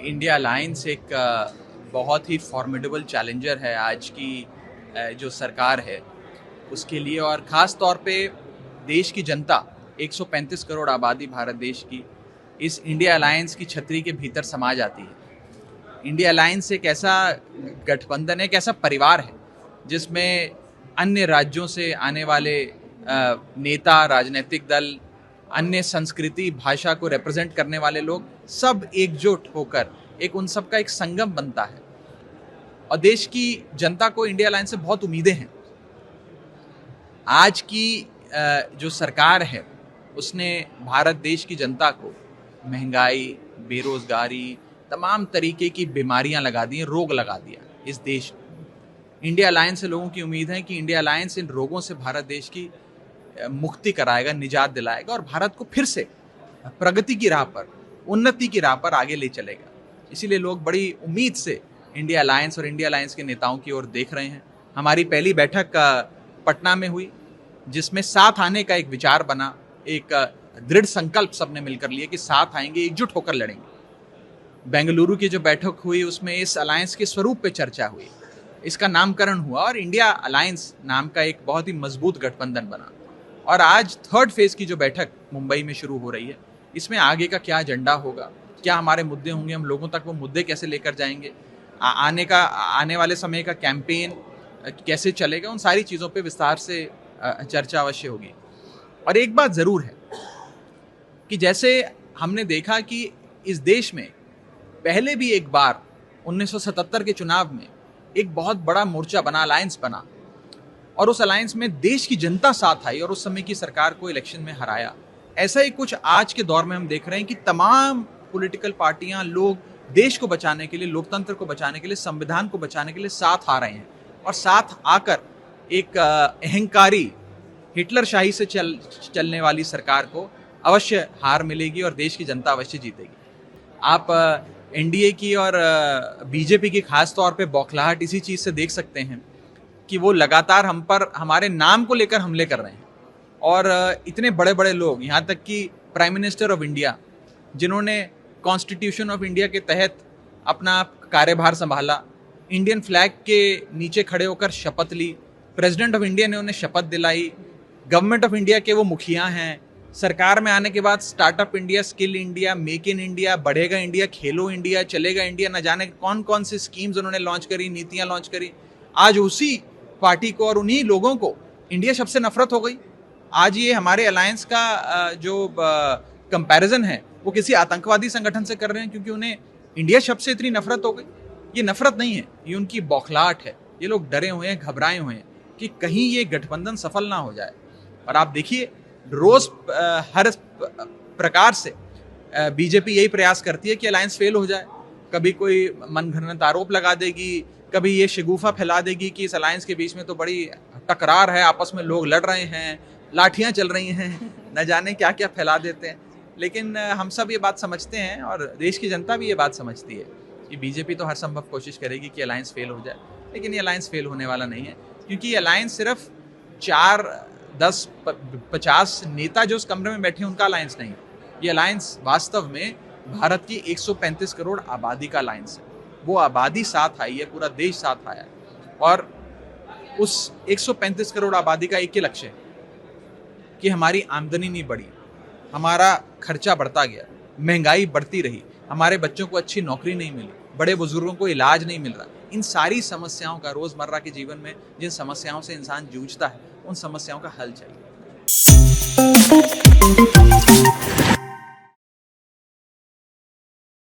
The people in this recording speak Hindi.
इंडिया अलायंस एक बहुत ही फॉर्मिडेबल चैलेंजर है आज की जो सरकार है उसके लिए, और ख़ास तौर पे देश की जनता 135 करोड़ आबादी भारत देश की इस इंडिया अलायंस की छतरी के भीतर समा जाती है। इंडिया अलायंस एक ऐसा गठबंधन है, एक ऐसा परिवार है जिसमें अन्य राज्यों से आने वाले नेता, राजनीतिक दल, अन्य संस्कृति, भाषा को रिप्रेजेंट करने वाले लोग सब एकजुट होकर एक उन सब का एक संगम बनता है। और देश की जनता को इंडिया अलायंस से बहुत उम्मीदें हैं। आज की जो सरकार है उसने भारत देश की जनता को महंगाई, बेरोजगारी, तमाम तरीके की बीमारियां लगा दी हैं, रोग लगा दिया इस देश में। इंडिया अलायंस से लोगों की उम्मीद है कि इंडिया अलायंस इन रोगों से भारत देश की मुक्ति कराएगा, निजात दिलाएगा और भारत को फिर से प्रगति की राह पर, उन्नति की राह पर आगे ले चलेगा। इसीलिए लोग बड़ी उम्मीद से इंडिया अलायंस और इंडिया अलायंस के नेताओं की ओर देख रहे हैं। हमारी पहली बैठक पटना में हुई जिसमें साथ आने का एक विचार बना, एक दृढ़ संकल्प सबने मिलकर लिए कि साथ आएंगे, एकजुट होकर लड़ेंगे। बेंगलुरु की जो बैठक हुई उसमें इस अलायंस के स्वरूप पे चर्चा हुई, इसका नामकरण हुआ और इंडिया अलायंस नाम का एक बहुत ही मजबूत गठबंधन बना। और आज थर्ड फेज की जो बैठक मुंबई में शुरू हो रही है, इसमें आगे का क्या एजेंडा होगा, क्या हमारे मुद्दे होंगे, हम लोगों तक वो मुद्दे कैसे लेकर जाएंगे, आने वाले समय का कैंपेन कैसे चलेगा, उन सारी चीज़ों पे विस्तार से चर्चा अवश्य होगी। और एक बात ज़रूर है कि जैसे हमने देखा कि इस देश में पहले भी एक बार 1977 के चुनाव में एक बहुत बड़ा मोर्चा बना, अलायंस बना, और उस अलायंस में देश की जनता साथ आई और उस समय की सरकार को इलेक्शन में हराया। ऐसा ही कुछ आज के दौर में हम देख रहे हैं कि तमाम पॉलिटिकल पार्टियां, लोग देश को बचाने के लिए, लोकतंत्र को बचाने के लिए, संविधान को बचाने के लिए साथ आ रहे हैं और साथ आकर एक अहंकारी हिटलर शाही से चलने वाली सरकार को अवश्य हार मिलेगी और देश की जनता अवश्य जीतेगी। आप एनडीए की और बीजेपी की खास तौर पे बौखलाहट इसी चीज़ से देख सकते हैं कि वो लगातार हम पर, हमारे नाम को लेकर हमले कर रहे हैं। और इतने बड़े बड़े लोग, यहाँ तक कि प्राइम मिनिस्टर ऑफ इंडिया, जिन्होंने कॉन्स्टिट्यूशन ऑफ इंडिया के तहत अपना कार्यभार संभाला, इंडियन फ्लैग के नीचे खड़े होकर शपथ ली, प्रेसिडेंट ऑफ इंडिया ने उन्हें शपथ दिलाई, गवर्नमेंट ऑफ इंडिया के वो मुखिया हैं, सरकार में आने के बाद startup India, skill India, make in India, बढ़ेगा इंडिया, खेलो इंडिया, चलेगा इंडिया, न जाने कौन कौन सी स्कीम्स उन्होंने लॉन्च करी, नीतियाँ लॉन्च करी। आज उसी पार्टी को और उन्हीं लोगों को इंडिया शब्द से नफरत हो गई। आज ये हमारे अलायंस का जो कंपैरिजन है वो किसी आतंकवादी संगठन से कर रहे हैं क्योंकि उन्हें इंडिया शब्द से इतनी नफरत हो गई। ये नफरत नहीं है, ये उनकी बौखलाहट है। ये लोग डरे हुए हैं, घबराए हुए हैं कि कहीं ये गठबंधन सफल ना हो जाए। और आप देखिए, रोज हर प्रकार से बीजेपी यही प्रयास करती है कि अलायंस फेल हो जाए। कभी कोई मनगढ़ंत आरोप लगा देगी, कभी ये शिगुफा फैला देगी कि इस अलायंस के बीच में तो बड़ी टकरार है, आपस में लोग लड़ रहे हैं, लाठियां चल रही हैं, न जाने क्या क्या फैला देते हैं। लेकिन हम सब ये बात समझते हैं और देश की जनता भी ये बात समझती है कि बीजेपी तो हर संभव कोशिश करेगी कि अलायंस फेल हो जाए, लेकिन ये अलायंस फेल होने वाला नहीं है। क्योंकि ये अलायंस सिर्फ 4, 10, 50 नेता जो उस कमरे में बैठे हैं उनका अलायंस नहीं है। ये अलायंस वास्तव में भारत की 135 करोड़ आबादी का अलायंस है। वो आबादी साथ आई है, पूरा देश साथ आया है। और उस 135 करोड़ आबादी का एक ही लक्ष्य है कि हमारी आमदनी नहीं बढ़ी, हमारा खर्चा बढ़ता गया, महंगाई बढ़ती रही, हमारे बच्चों को अच्छी नौकरी नहीं मिली, बड़े बुजुर्गों को इलाज नहीं मिल रहा। इन सारी समस्याओं का, रोजमर्रा के जीवन में जिन समस्याओं से इंसान जूझता है, उन समस्याओं का हल चाहिए।